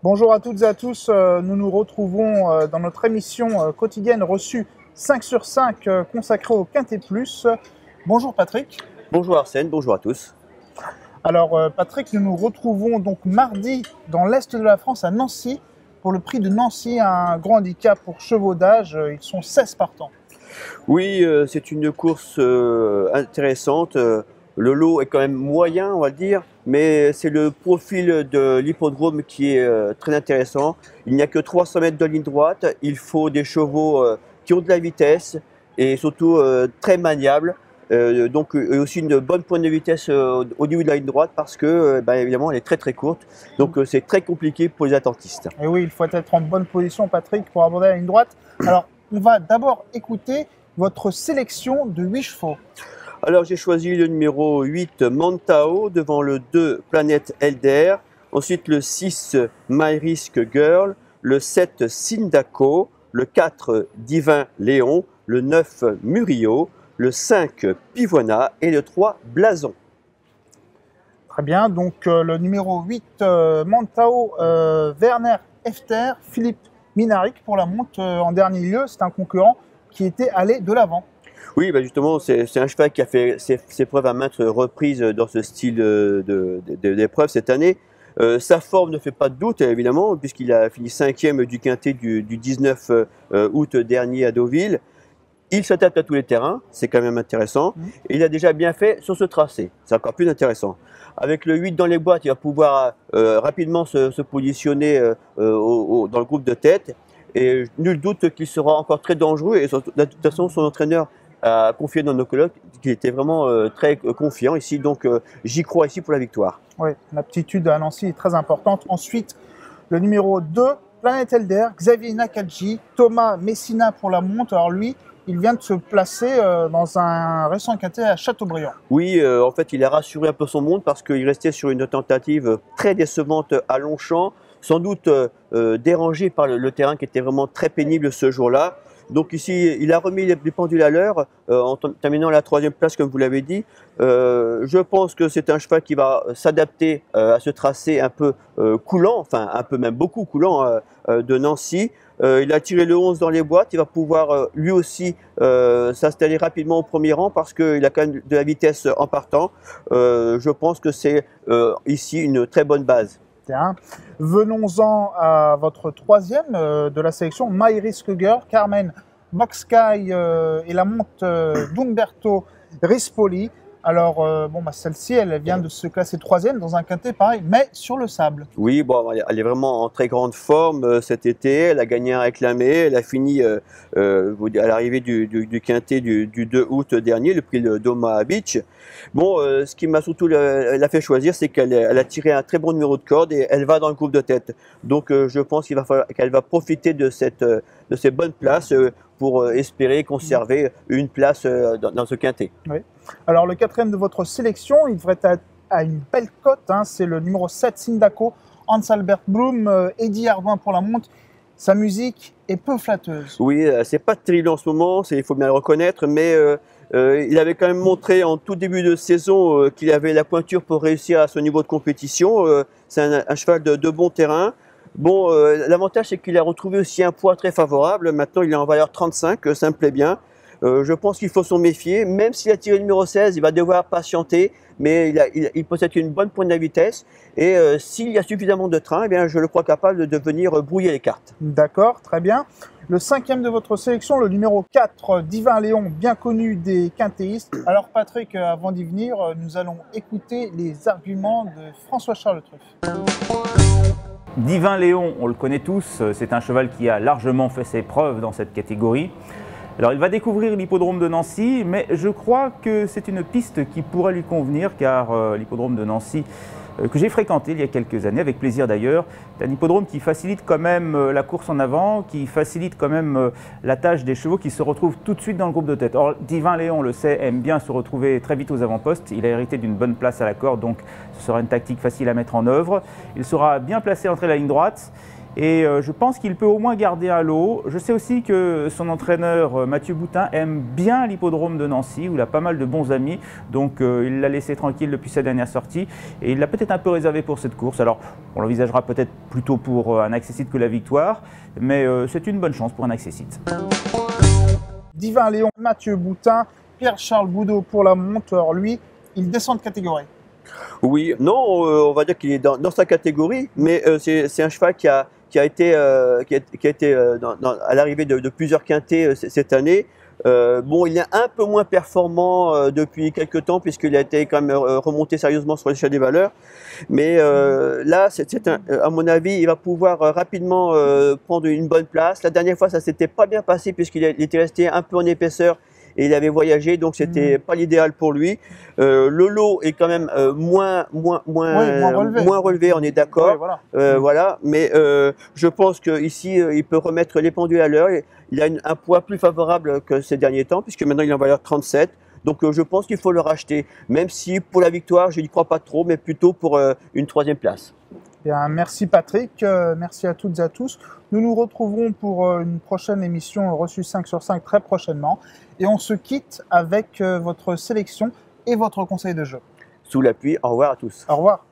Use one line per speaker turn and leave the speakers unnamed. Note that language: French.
Bonjour à toutes et à tous, nous nous retrouvons dans notre émission quotidienne reçue 5 sur 5 consacrée au Quintet Plus. Bonjour Patrick.
Bonjour Arsène, bonjour à tous.
Alors Patrick, nous nous retrouvons donc mardi dans l'Est de la France à Nancy pour le prix de Nancy, un grand handicap pour chevaux d'âge. Ils sont 16 partants.
Oui, c'est une course intéressante. Le lot est quand même moyen, on va dire, mais c'est le profil de l'hippodrome qui est très intéressant. Il n'y a que 300 mètres de ligne droite. Il faut des chevaux qui ont de la vitesse et surtout très maniables. Donc et aussi une bonne pointe de vitesse au niveau de la ligne droite parce que évidemment elle est très très courte. Donc c'est très compliqué pour les attentistes.
Et oui, il faut être en bonne position Patrick pour aborder la ligne droite. Alors on va d'abord écouter votre sélection de 8 chevaux.
Alors j'ai choisi le numéro 8 Mantao devant le 2 Planète Elder, ensuite le 6 My Risk Girl, le 7 Sindako, le 4 Divin Léon, le 9 Murillo, le 5 Pivoina et le 3 Blason.
Très bien, donc le numéro 8 Mantao, Werner Efter, Philippe Minarik pour la monte en dernier lieu. C'est un concurrent qui était allé de l'avant.
Oui, justement, c'est un cheval qui a fait ses preuves à maintes reprises dans ce style d'épreuve cette année. Sa forme ne fait pas de doute, évidemment, puisqu'il a fini 5e du quintet du 19 août dernier à Deauville. Il s'adapte à tous les terrains, c'est quand même intéressant. Et il a déjà bien fait sur ce tracé, c'est encore plus intéressant. Avec le 8 dans les boîtes, il va pouvoir rapidement se positionner dans le groupe de tête. Et nul doute qu'il sera encore très dangereux. Et de toute façon, son entraîneur a confié dans nos colloques qu'il était vraiment très confiant ici. Donc j'y crois ici pour la victoire.
Oui, l'aptitude à Nancy est très importante. Ensuite, le numéro 2, Planète Elder, Xavier Nakadji, Thomas Messina pour la monte. Alors lui, il vient de se placer dans un récent quintet à Châteaubriand.
Oui, en fait, il a rassuré un peu son monde parce qu'il restait sur une tentative très décevante à Longchamp, sans doute dérangé par le terrain qui était vraiment très pénible ce jour-là. Donc ici, il a remis les pendules à l'heure en terminant la 3e place, comme vous l'avez dit. Je pense que c'est un cheval qui va s'adapter à ce tracé un peu coulant, enfin un peu même beaucoup coulant de Nancy. Il a tiré le 11 dans les boîtes, il va pouvoir lui aussi s'installer rapidement au premier rang parce qu'il a quand même de la vitesse en partant. Je pense que c'est ici une très bonne base.
Venons-en à votre 3e de la sélection, My Risk Girl, Carmen Moxkai et la monte d'Umberto Rispoli. Alors, celle-ci, elle vient de se classer 3e dans un quintet pareil, mais sur le sable.
Oui, elle est vraiment en très grande forme cet été. Elle a gagné un réclamé. Elle a fini à l'arrivée du quintet du 2 août dernier, le prix de Doma Beach. Ce qui m'a surtout l'a fait choisir, c'est qu'elle a tiré un très bon numéro de corde et elle va dans le groupe de tête. Donc, je pense qu'elle va profiter de ces bonnes places pour espérer conserver une place dans ce quintet.
Oui. Alors le 4e de votre sélection, il devrait être à une belle cote, c'est le numéro 7 Sindako, Hans-Albert Blum, Eddie Ardouin pour la monte. Sa musique est peu flatteuse.
Oui, c'est pas terrible en ce moment, il faut bien le reconnaître, mais il avait quand même montré en tout début de saison qu'il avait la pointure pour réussir à ce niveau de compétition. C'est un cheval de bon terrain. L'avantage, c'est qu'il a retrouvé aussi un poids très favorable. Maintenant, il est en valeur 35, ça me plaît bien. Je pense qu'il faut s'en méfier. Même s'il a tiré le numéro 16, il va devoir patienter. Mais il possède une bonne pointe de vitesse. Et s'il y a suffisamment de train, je le crois capable de venir brouiller les cartes.
D'accord, très bien. Le 5e de votre sélection, le numéro 4, Divin Léon, bien connu des quintéistes. Alors Patrick, avant d'y venir, nous allons écouter les arguments de François-Charles Truffe.
Divin Léon, on le connaît tous, c'est un cheval qui a largement fait ses preuves dans cette catégorie. Alors il va découvrir l'hippodrome de Nancy, mais je crois que c'est une piste qui pourrait lui convenir car l'hippodrome de Nancy que j'ai fréquenté il y a quelques années, avec plaisir d'ailleurs, c'est un hippodrome qui facilite quand même la course en avant, qui facilite quand même la tâche des chevaux qui se retrouvent tout de suite dans le groupe de tête. Or, Divin Léon, on le sait, aime bien se retrouver très vite aux avant-postes. Il a hérité d'une bonne place à la corde, donc ce sera une tactique facile à mettre en œuvre. Il sera bien placé entre la ligne droite. Et je pense qu'il peut au moins garder à l'eau. Je sais aussi que son entraîneur Mathieu Boutin aime bien l'hippodrome de Nancy, où il a pas mal de bons amis. Donc il l'a laissé tranquille depuis sa dernière sortie. Et il l'a peut-être un peu réservé pour cette course. Alors on l'envisagera peut-être plutôt pour un accessite que la victoire. Mais c'est une bonne chance pour un accessite.
Divin Léon, Mathieu Boutin, Pierre-Charles Boudot pour la monte. Alors lui, il descend de catégorie.
Oui, non, on va dire qu'il est dans sa catégorie, mais c'est un cheval qui a été, à l'arrivée de plusieurs quintés cette année. Bon, il est un peu moins performant depuis quelques temps, puisqu'il a été quand même remonté sérieusement sur l'échelle des valeurs. Mais là, à mon avis, il va pouvoir rapidement prendre une bonne place. La dernière fois, ça s'était pas bien passé, puisqu'il était resté un peu en épaisseur. Et il avait voyagé, donc c'était pas l'idéal pour lui. Le lot est quand même moins relevé, on est d'accord.
Oui, voilà.
Voilà. Mais je pense qu'ici, il peut remettre les pendules à l'heure. Il a un poids plus favorable que ces derniers temps, puisque maintenant il est en valeur 37. Donc je pense qu'il faut le racheter, même si pour la victoire, je n'y crois pas trop, mais plutôt pour une 3e place.
Bien, merci Patrick, merci à toutes et à tous. Nous nous retrouverons pour une prochaine émission reçue 5 sur 5 très prochainement. Et on se quitte avec votre sélection et votre conseil de jeu.
Sous la pluie, au revoir à tous.
Au revoir.